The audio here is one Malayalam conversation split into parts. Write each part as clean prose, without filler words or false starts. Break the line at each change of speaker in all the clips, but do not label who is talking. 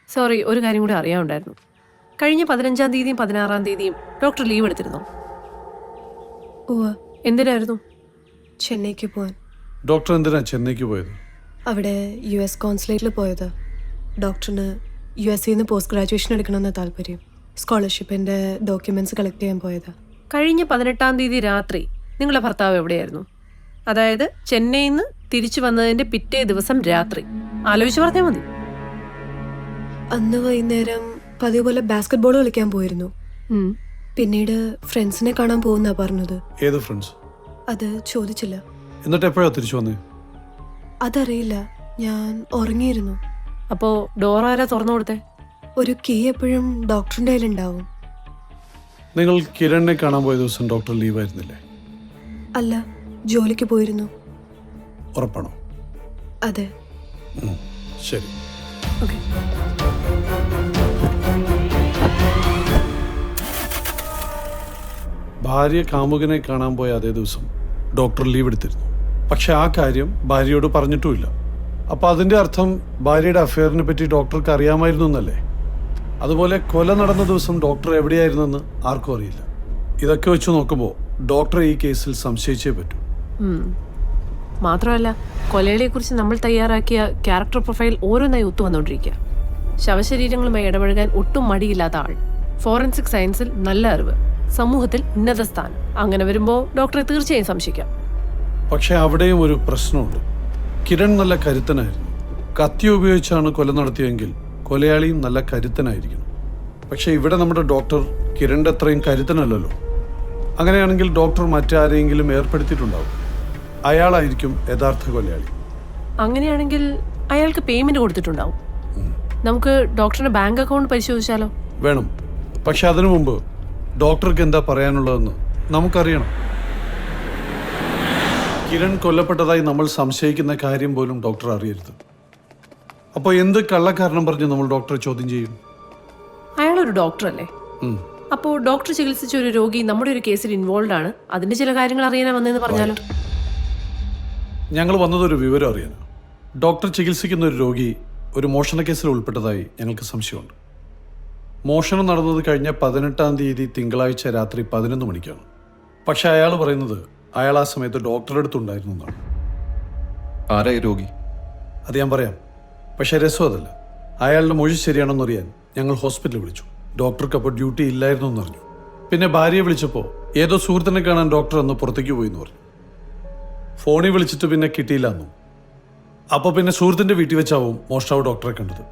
സോറി, ഒരു കാര്യം കൂടി അറിയാനുണ്ടായിരുന്നു. കഴിഞ്ഞ 15-ാം തീയതിയും 16-ാം തീയതിയും ഡോക്ടർ ലീവ് എടുത്തിരുന്നോ?
ഓ,
എന്തിനായിരുന്നു?
ചെന്നൈക്ക് പോവാൻ.
ഡോക്ടർ എന്തിനാ ചെന്നൈക്ക് പോയത്?
അവിടെ US കോൺസുലേറ്റിൽ പോയതാ. ഡോക്ടറിന് USA പോസ്റ്റ് ഗ്രാജുവേഷൻ എടുക്കണമെന്ന താല്പര്യം. സ്കോളർഷിപ്പിൻ്റെ ഡോക്യുമെൻറ്റ്സ് കളക്ട് ചെയ്യാൻ പോയതാ.
കഴിഞ്ഞ 18-ാം തീയതി രാത്രി നിങ്ങളുടെ ഭർത്താവ് എവിടെയായിരുന്നു? അതായത് ചെന്നൈയിൽ നിന്ന് തിരിച്ചു വന്നതിൻ്റെ പിറ്റേ ദിവസം രാത്രി. ആലോചിച്ച് പറഞ്ഞാൽ മതി.
അന്ന് വൈകുന്നേരം പതിവ് പോലെ ബാസ്കറ്റ് ബോൾ കളിക്കാൻ പോയിരുന്നു. പിന്നീട് ഫ്രണ്ട്സിനെ കാണാൻ പോകുന്നാ പറഞ്ഞത്.
ഏത് ഫ്രണ്ട്സ്?
അത് ചോദിച്ചില്ല.
എന്നിട്ട് എപ്പോഴാ തിരിച്ചു വന്നേ?
അതറിയില്ല, ഞാൻ ഉറങ്ങിയിരുന്നു.
അപ്പോൾ ഡോർ ആരാ തുറന്നു കൊടുത്തേ?
ഒരു കീ എപ്പോഴും ഡോക്ടറിൻ്റെ കയ്യിലുണ്ടാവും.
നിങ്ങൾ കിരണിനെ കാണാൻ പോയ ദിവസം ഡോക്ടർ ലീവായിരുന്നില്ലേ?
അല്ല, ജോലിക്ക് പോയിരുന്നു.
ഉറപ്പാണോ?
അതെ.
ശരി.
ഓക്കെ.
ഭാര്യ കാമുകനെ കാണാൻ പോയ അതേ ദിവസം ഡോക്ടർ ലീവ് എടുത്തിരുന്നു. പക്ഷെ ആ കാര്യം ഭാര്യയോട് പറഞ്ഞിട്ടുമില്ല. അപ്പോൾ അതിൻ്റെ അർത്ഥം ഭാര്യയുടെ അഫെയറിനെ പറ്റി ഡോക്ടർക്ക് അറിയാമായിരുന്നു എന്നല്ലേ? അതുപോലെ കൊല നടന്ന ദിവസം ഡോക്ടർ എവിടെയായിരുന്നെന്ന് ആർക്കും അറിയില്ല. ഇതൊക്കെ വെച്ച് നോക്കുമ്പോൾ ഡോക്ടറെ ഈ കേസിൽ സംശയിച്ചേ പറ്റൂ.
മാത്രമല്ല, കൊലകളെക്കുറിച്ച് നമ്മൾ തയ്യാറാക്കിയ ക്യാരക്ടർ പ്രൊഫൈൽ ഓരോന്നായി ഒത്തുവന്നുകൊണ്ടിരിക്കുക. ശവശരീരങ്ങളുമായി ഇടപഴകാൻ ഒട്ടും മടിയില്ലാത്ത ആൾ, ഫോറൻസിക് സയൻസിൽ നല്ല അറിവ്, സമൂഹത്തിൽ ഉന്നത സ്ഥാനം. അങ്ങനെ വരുമ്പോൾ ഡോക്ടറെ തീർച്ചയായും സംശയിക്കാം.
പക്ഷെ അവിടെയും ഒരു പ്രശ്നമുണ്ട്. കിരൺ നല്ല കരുത്തനായിരുന്നു. കത്തി ഉപയോഗിച്ചാണ് കൊല നടത്തിയെങ്കിൽ കൊലയാളിയും നല്ല കരുത്തനായിരിക്കണം. പക്ഷെ ഇവിടെ നമ്മുടെ ഡോക്ടർ കിരണിൻ്റെ അത്രയും കരുത്തനല്ലല്ലോ. അങ്ങനെയാണെങ്കിൽ ഡോക്ടർ മറ്റാരെങ്കിലും ഏർപ്പെടുത്തിയിട്ടുണ്ടാവും. അയാളായിരിക്കും യഥാർത്ഥ കൊലയാളി.
അങ്ങനെയാണെങ്കിൽ അയാൾക്ക് പേയ്മെന്റ് കൊടുത്തിട്ടുണ്ടാവും. നമുക്ക് ഡോക്ടറുടെ ബാങ്ക് അക്കൗണ്ട് പരിശോധിച്ചാലോ?
വേണം. പക്ഷെ അതിനു മുമ്പ് ഡോക്ടർക്ക് എന്താ പറയാനുള്ളതെന്ന് നമുക്കറിയണം. കിരൺ കൊല്ലപ്പെട്ടതായി നമ്മൾ സംശയിക്കുന്ന കാര്യം പോലും ഡോക്ടർ അറിയരുത്. അപ്പോൾ എന്ത് കള്ളക്കാരണം പറഞ്ഞ് നമ്മൾ ഡോക്ടറെ ചോദ്യം ചെയ്യും?
അയാളൊരു ഡോക്ടറല്ലേ? അപ്പോൾ ഡോക്ടർ ചികിത്സിച്ച ഒരു രോഗി നമ്മുടെ ഒരു കേസിൽ ഇൻവോൾവ് ആണ്. അതിന്റെ ചില കാര്യങ്ങൾ അറിയാനാ വന്നതെന്ന് പറഞ്ഞാലോ?
ഞങ്ങൾ വന്നതൊരു വിവരം അറിയാനാണ്. ഡോക്ടർ ചികിത്സിക്കുന്ന ഒരു രോഗി ഒരു മോഷണ കേസിൽ ഉൾപ്പെട്ടതായി ഞങ്ങൾക്ക് സംശയമുണ്ട്. മോഷണം നടന്നത് കഴിഞ്ഞ 18-ാം തീയതി തിങ്കളാഴ്ച രാത്രി 11 മണിക്കാണ്. പക്ഷെ അയാൾ പറയുന്നത് അയാൾ ആ സമയത്ത് ഡോക്ടറുടെ അടുത്തുണ്ടായിരുന്നു എന്നാണ്.
ആരായി രോഗി?
അത് ഞാൻ പറയാം. പക്ഷേ രസം അതല്ല. അയാളുടെ മൊഴി ശരിയാണെന്ന് അറിയാൻ ഞങ്ങൾ ഹോസ്പിറ്റലിൽ വിളിച്ചു. ഡോക്ടർക്ക് അപ്പോൾ ഡ്യൂട്ടി ഇല്ലായിരുന്നു എന്നറിഞ്ഞു. പിന്നെ ഭാര്യയെ വിളിച്ചപ്പോൾ ഏതോ സുഹൃത്തിനെ കാണാൻ ഡോക്ടർ അന്ന് പുറത്തേക്ക് പോയി എന്ന് പറഞ്ഞു. ഫോണിൽ വിളിച്ചിട്ട് പിന്നെ കിട്ടിയില്ല എന്നും. അപ്പോൾ പിന്നെ സുഹൃത്തിൻ്റെ വീട്ടിൽ വെച്ചാവും മോഷ്ടാവ് ഡോക്ടറെ കണ്ടത്.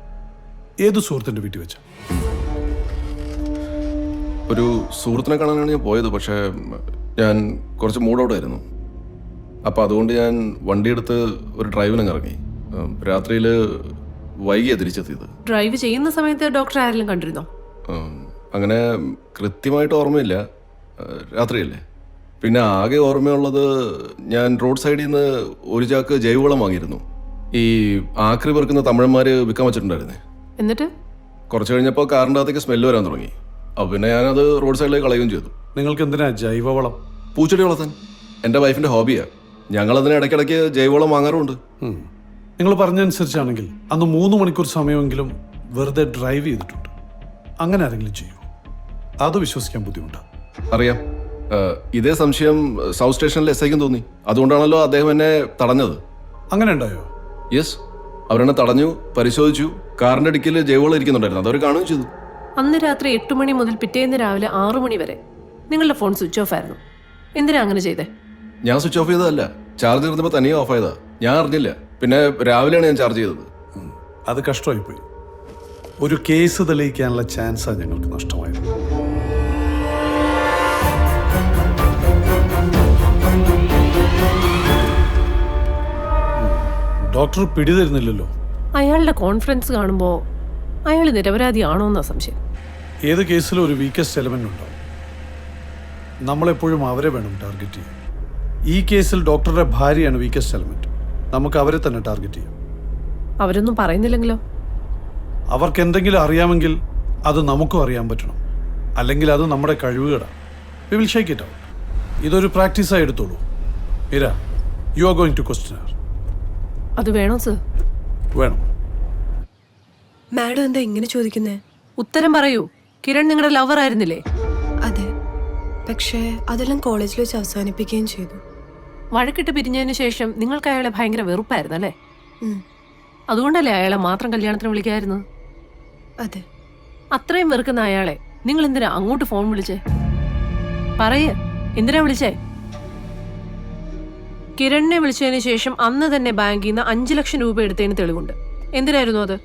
ഏത് സുഹൃത്തിൻ്റെ വീട്ടിൽ വെച്ചാ?
ഒരു സുഹൃത്തിനെ കാണാനാണ് ഞാൻ പോയത്. പക്ഷേ ഞാൻ കുറച്ച് മൂഡ് ഔട്ട് ആയിരുന്നു. അപ്പോൾ അതുകൊണ്ട് ഞാൻ വണ്ടിയെടുത്ത് ഒരു ഡ്രൈവിനങ്ങ് ഇറങ്ങി. രാത്രിയിൽ വൈകിയാണ് തിരിച്ചെത്തിയത്.
ഡ്രൈവ് ചെയ്യുന്ന സമയത്ത് ഡോക്ടർ ആരെങ്കിലും കണ്ടിരുന്നോ?
അങ്ങനെ കൃത്യമായിട്ട് ഓർമ്മയില്ല, രാത്രിയല്ലേ. പിന്നെ ആകെ ഓർമ്മയുള്ളത് ഞാൻ റോഡ് സൈഡിൽ നിന്ന് ഒരു ചാക്ക് ജൈവവളം വാങ്ങിയിരുന്നു. ഈ ആക്രി പെറുക്കുന്ന തമിഴന്മാർ വിൽക്കാൻ വെച്ചിട്ടുണ്ടായിരുന്നേ.
എന്നിട്ട്
കുറച്ച് കഴിഞ്ഞപ്പോൾ കാറിൻ്റെ അകത്തേക്ക് സ്മെല്ല് വരാൻ തുടങ്ങി. അപ്പോൾ പിന്നെ ഞാനത് റോഡ് സൈഡിലേക്ക് കളയുകയും ചെയ്തു.
നിങ്ങൾക്ക് എന്തിനാ ജൈവവളം?
പൂച്ചെടി വളർത്താൻ എൻ്റെ വൈഫിൻ്റെ ഹോബിയാണ്. ഞങ്ങളതിന് ഇടയ്ക്കിടയ്ക്ക് ജൈവവളം വാങ്ങാറുമുണ്ട്.
നിങ്ങൾ പറഞ്ഞതനുസരിച്ചാണെങ്കിൽ അന്ന് 3 മണിക്കൂർ സമയമെങ്കിലും വെറുതെ ഡ്രൈവ് ചെയ്തിട്ടുണ്ട്. അങ്ങനെ ആരെങ്കിലും ചെയ്യൂ? അത് വിശ്വസിക്കാൻ ബുദ്ധിമുട്ടാണ്.
അറിയാം. ഇതേ സംശയം സൗത്ത് സ്റ്റേഷനിൽ എസ്ഐക്കും തോന്നി. അതുകൊണ്ടാണല്ലോ അദ്ദേഹം എന്നെ തടഞ്ഞത്.
അങ്ങനെ ഉണ്ടായോ?
യെസ്, അവരെന്നെ തടഞ്ഞു, പരിശോധിച്ചു. കാറിൻ്റെ ഡിക്കിൽ ജൈവവളം ഇരിക്കുന്നുണ്ടായിരുന്നു. അതവർ കാണുകയും ചെയ്തു.
അന്ന് രാത്രി 8 മണി മുതൽ പിറ്റേന്ന് രാവിലെ 6 മണി വരെ നിങ്ങളുടെ ഫോൺ സ്വിച്ച് ഓഫ് ആയിരുന്നു. എന്തിനാ അങ്ങനെ ചെയ്തേ?
ഞാൻ സ്വിച്ച് ഓഫ് ചെയ്തതല്ല, ചാർജ് ഇരുന്നപ്പോൾ തനിയെ ഓഫ് ആയതാ. ഞാൻ അറിഞ്ഞില്ല. പിന്നെ രാവിലെയാണ് ഞാൻ ചാർജ് ചെയ്തത്.
അത് കഷ്ടമായിപ്പോയി. ഒരു കേസ് തെളിയിക്കാനുള്ള ചാൻസാണ് ഞങ്ങൾക്ക് നഷ്ടമായത്. ഡോക്ടർ പിടിതരുന്നില്ലല്ലോ.
അയാളുടെ കോൺഫിഡൻസ് കാണുമ്പോൾ അയാൾ നിരപരാധിയാണോ എന്നാ സംശയം.
ഏത് കേസിലും ഒരു വീക്കസ്റ്റ് എലമെന്റ് ഉണ്ടാവും. നമ്മളെപ്പോഴും അവരെ വേണം ടാർഗറ്റ് ചെയ്യാൻ. ഈ കേസിൽ ഡോക്ടറുടെ ഭാര്യയാണ് വീക്കസ്റ്റ് എലമെന്റ്. നമുക്ക് അവരെ തന്നെ ടാർഗറ്റ് ചെയ്യാം.
അവരൊന്നും പറയുന്നില്ലെങ്കിലോ?
അവർക്ക് എന്തെങ്കിലും അറിയാമെങ്കിൽ അത് നമുക്കും അറിയാൻ പറ്റണം. അല്ലെങ്കിൽ അത് നമ്മുടെ കഴിവുകേടാണ്. We will shake it out. ഇതൊരു പ്രാക്ടീസായി എടുത്തോളൂ. Meera, you are going to question her.
അത് വേണോ സർ?
വേണം.
മാഡം എന്താ ഇങ്ങനെ ചോദിക്കുന്നേ?
ഉത്തരം പറയൂ. കിരൺ നിങ്ങളുടെ ലവർ ആയിരുന്നില്ലേ?
അതെ, പക്ഷേ അതെല്ലാം കോളേജിൽ വെച്ച് അവസാനിപ്പിക്കുകയും ചെയ്തു.
വഴക്കിട്ട് പിരിഞ്ഞതിന് ശേഷം നിങ്ങൾക്ക് അയാളെ ഭയങ്കര വെറുപ്പായിരുന്നു അല്ലേ?
ഉം,
അതുകൊണ്ടല്ലേ അയാളെ മാത്രം കല്യാണത്തിന് വിളിക്കായിരുന്നു?
അതെ.
അത്രയും വെറുക്കുന്ന അയാളെ നിങ്ങൾ എന്തിനാ അങ്ങോട്ട് ഫോൺ വിളിച്ചേ? പറയേ, എന്തിനാ വിളിച്ചേ? കിരണിനെ വിളിച്ചതിന് ശേഷം അന്ന് തന്നെ ബാങ്കിൽ നിന്ന് 5 ലക്ഷം രൂപ എടുത്തതിന് തെളിവുണ്ട്. എന്തിനായിരുന്നു അത്?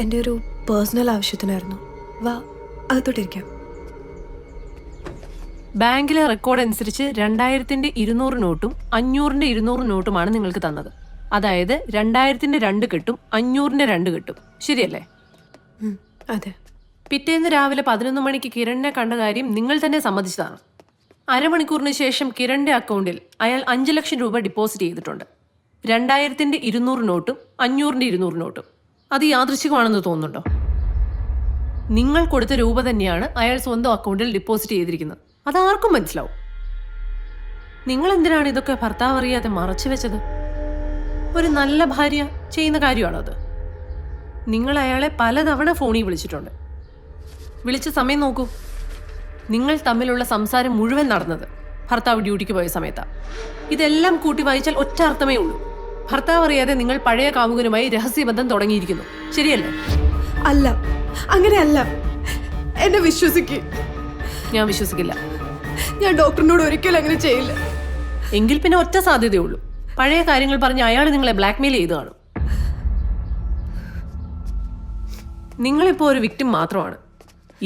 എൻ്റെ ഒരു പേഴ്സണൽ ആവശ്യത്തിനായിരുന്നു. വാ, അകത്തോട്ടിരിക്കാം.
ബാങ്കിലെ റെക്കോർഡ് അനുസരിച്ച് 2000-ന്റെ 200 നോട്ടും 500-ന്റെ 200 നോട്ടുമാണ് നിങ്ങൾക്ക് തന്നത്. അതായത് 2000-ന്റെ 2 കെട്ടും 500-ന്റെ 2 കെട്ടും. ശരിയല്ലേ?
ഉം, അതെ.
പിറ്റേന്ന് രാവിലെ 11 മണിക്ക് കിരണിനെ കണ്ട കാര്യം നിങ്ങൾ തന്നെ സമ്മതിച്ചതാണ്. അരമണിക്കൂറിന് ശേഷം കിരണിന്റെ അക്കൗണ്ടിൽ അയാൾ 5 ലക്ഷം രൂപ ഡെപ്പോസിറ്റ് ചെയ്തിട്ടുണ്ട്. 2000-ന്റെ 200 നോട്ടും 500-ന്റെ 200 നോട്ടും. അത് യാദൃശ്ചികമാണെന്ന് തോന്നുന്നുണ്ടോ? നിങ്ങൾ കൊടുത്ത രൂപ തന്നെയാണ് അയാൾ സ്വന്തം അക്കൗണ്ടിൽ ഡെപ്പോസിറ്റ് ചെയ്തിരിക്കുന്നത്. അതാർക്കും മനസ്സിലാവും. നിങ്ങൾ എന്തിനാണ് ഇതൊക്കെ ഭർത്താവ് അറിയാതെ മറച്ചു വെച്ചത്? ഒരു നല്ല ഭാര്യ ചെയ്യുന്ന കാര്യമാണോ അത്? നിങ്ങൾ അയാളെ പലതവണ ഫോണിൽ വിളിച്ചിട്ടുണ്ട്. വിളിച്ച സമയം നോക്കൂ. നിങ്ങൾ തമ്മിലുള്ള സംസാരം മുഴുവൻ നടന്നത് ഭർത്താവ് ഡ്യൂട്ടിക്ക് പോയ സമയത്താണ്. ഇതെല്ലാം കൂട്ടി വായിച്ചാൽ ഒറ്റ അർത്ഥമേ ഉള്ളൂ. ഭർത്താവ് അറിയാതെ നിങ്ങൾ പഴയ കാമുകനുമായി രഹസ്യബന്ധം തുടങ്ങിയിരിക്കുന്നു. ശരിയല്ലേ?
അല്ല, അങ്ങനെയല്ല. എന്നെ വിശ്വസിക്ക്.
ഞാൻ വിശ്വസിക്കില്ല.
ഞാൻ ഡോക്ടറിനോട് ഒരിക്കലും അങ്ങനെ ചെയ്യില്ല.
എങ്കിൽ പിന്നെ ഒറ്റ സാധ്യതയുള്ളൂ. പഴയ കാര്യങ്ങൾ പറഞ്ഞ് അയാൾ നിങ്ങളെ ബ്ലാക്ക്മെയിൽ ചെയ്തു കാണും. നിങ്ങളിപ്പോൾ ഒരു വിക്ടിം മാത്രമാണ്.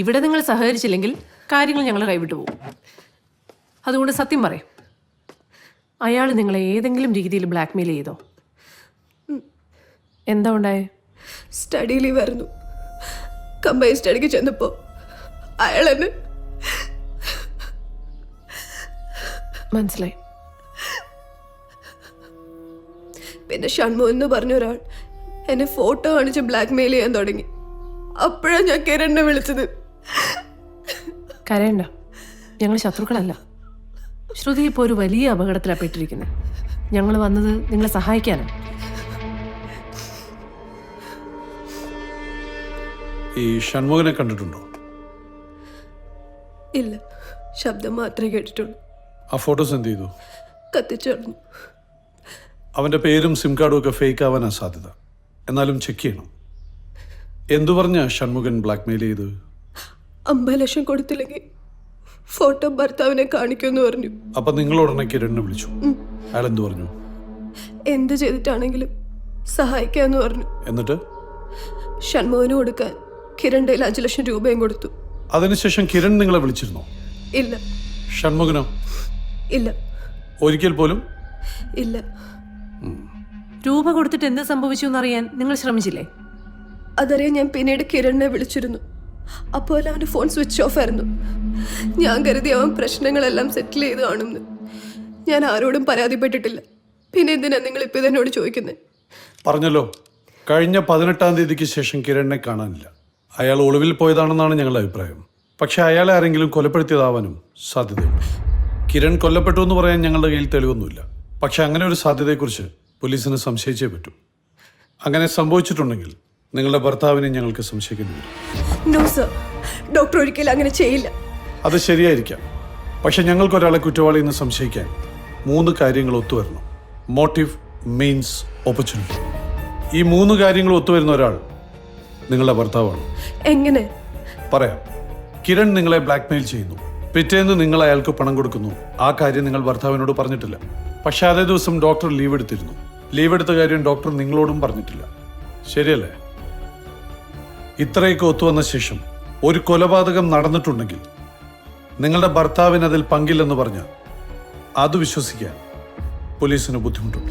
ഇവിടെ നിങ്ങൾ സഹകരിച്ചില്ലെങ്കിൽ കാര്യങ്ങൾ ഞങ്ങൾ കൈവിട്ടു പോകും. അതുകൊണ്ട് സത്യം പറയും, അയാൾ നിങ്ങളെ ഏതെങ്കിലും രീതിയിൽ ബ്ലാക്ക്മെയിൽ ചെയ്തോ? എന്താ ഉണ്ടായേ?
സ്റ്റഡി ലീവായിരുന്നു. കമ്പൈൻ സ്റ്റഡിക്ക് ചെന്നപ്പോൾ അയാൾ എന്നെ
മനസ്സിലായി.
പിന്നെ ഷൺമുഖൻ എന്ന് പറഞ്ഞ ഒരാൾ എന്നെ ഫോട്ടോ കാണിച്ച് ബ്ലാക്ക്മെയിൽ ചെയ്യാൻ തുടങ്ങി. അപ്പോഴാണ് ഞാൻ കിരണിനെ വിളിച്ചത്.
കരയണ്ട, ഞങ്ങൾ ശത്രുക്കളല്ല. ശ്രുതി ഇപ്പോൾ ഒരു വലിയ അപകടത്തിലാണ് പെട്ടിരിക്കുന്നത്. ഞങ്ങൾ വന്നത് നിങ്ങളെ സഹായിക്കാനാണ്.
ഈ ഷൺമുഖനെ കണ്ടിട്ടുണ്ടോ?
ഇല്ല, ശബ്ദം മാത്രമേ കേട്ടിട്ടുള്ളൂ.
ആ ഫോട്ടോസ് എന്ത് ചെയ്തു?
കത്തിച്ചേർന്നു.
അവൻ്റെ പേരും സിം കാർഡും ഒക്കെ ഫേക്ക് ആവാനാണ് സാധ്യത. എന്നാലും ചെക്ക് ചെയ്യണം. എന്തു പറഞ്ഞാ ഷൺമുഖൻ ബ്ലാക്ക്മെയിൽ ചെയ്ത്?
50 ലക്ഷം കൊടുത്തില്ലെങ്കിൽ ഫോട്ടോ ഭർത്താവിനെ കാണിക്കുമെന്ന് പറഞ്ഞു.
അപ്പം നിങ്ങൾ ഉടനെ കിരണിനെ വിളിച്ചു. അയാൾ എന്തു പറഞ്ഞു?
എന്ത് ചെയ്തിട്ടാണെങ്കിലും സഹായിക്കാമെന്ന് പറഞ്ഞു.
എന്നിട്ട്
ഷൺമുഖന് കൊടുക്കാൻ കിരണിന്റെ 5 ലക്ഷം രൂപയും കൊടുത്തു.
അതിനുശേഷം കിരൺ നിങ്ങളെ വിളിച്ചിരുന്നോ?
ഇല്ല.
ഷൺമുഖനോ?
ഇല്ല.
ഒരിക്കൽ പോലും
ഇല്ല.
രൂപ കൊടുത്തിട്ട് എന്ത് സംഭവിച്ചു എന്നറിയാൻ നിങ്ങൾ ശ്രമിച്ചില്ലേ?
അതറിയാൻ ഞാൻ പിന്നീട് കിരണിനെ വിളിച്ചിരുന്നു. അപ്പോൾ അവൻ്റെ ഫോൺ സ്വിച്ച് ഓഫ് ആയിരുന്നു. ഞാൻ കരുതി അവൻ പ്രശ്നങ്ങളെല്ലാം സെറ്റിൽ ചെയ്ത് കാണുമെന്ന്. ഞാൻ ആരോടും പരാതിപ്പെട്ടിട്ടില്ല. പിന്നെ എന്തിനാ നിങ്ങളിപ്പോൾ ഇതെന്നോട് ചോദിക്കുന്നത്?
പറഞ്ഞല്ലോ, കഴിഞ്ഞ 18-ാം തീയതിക്ക് ശേഷം കിരണിനെ കാണാനില്ല. അയാൾ ഒളിവിൽ പോയതാണെന്നാണ് ഞങ്ങളുടെ അഭിപ്രായം. പക്ഷെ അയാളെ ആരെങ്കിലും കൊലപ്പെടുത്തിയതാവാനും സാധ്യതയുണ്ട്. കിരൺ കൊല്ലപ്പെട്ടു എന്ന് പറയാൻ ഞങ്ങളുടെ കയ്യിൽ തെളിവൊന്നുമില്ല. പക്ഷെ അങ്ങനെ ഒരു സാധ്യതയെക്കുറിച്ച് പോലീസിന് സംശയിച്ചേ പറ്റൂ. അങ്ങനെ സംഭവിച്ചിട്ടുണ്ടെങ്കിൽ നിങ്ങളുടെ ഭർത്താവിനെ ഞങ്ങൾക്ക് സംശയിക്കേണ്ടി വരും.
നോ സർ, ഡോക്ടർ ഒരിക്കലും അങ്ങനെ ചെയ്യില്ല.
അത് ശരിയായിരിക്കാം. പക്ഷെ ഞങ്ങൾക്കൊരാളെ കുറ്റവാളിയിൽ നിന്ന് സംശയിക്കാൻ 3 കാര്യങ്ങൾ ഒത്തുവരണം. Motive, means, opportunity. ഈ 3 കാര്യങ്ങൾ ഒത്തുവരുന്ന ഒരാൾ നിങ്ങളുടെ ഭർത്താവാണ്.
എങ്ങനെ?
പറയാം. കിരൺ നിങ്ങളെ ബ്ലാക്ക്മെയിൽ ചെയ്യുന്നു. പിറ്റേന്ന് നിങ്ങൾ അയാൾക്ക് പണം കൊടുക്കുന്നു. ആ കാര്യം നിങ്ങൾ ഭർത്താവിനോട് പറഞ്ഞിട്ടില്ല. പക്ഷെ അതേ ദിവസം ഡോക്ടർ ലീവ് എടുത്തിരുന്നു. ലീവ് എടുത്ത കാര്യം ഡോക്ടർ നിങ്ങളോടും പറഞ്ഞിട്ടില്ല. ശരിയല്ലേ? ഇത്രയൊക്കെ ഒത്തുവന്ന ശേഷം ഒരു കൊലപാതകം നടന്നിട്ടുണ്ടെങ്കിൽ നിങ്ങളുടെ ഭർത്താവിന് അതിൽ പങ്കില്ലെന്ന് പറഞ്ഞാൽ അത് വിശ്വസിക്കാൻ പോലീസിന് ബുദ്ധിമുട്ടുണ്ട്.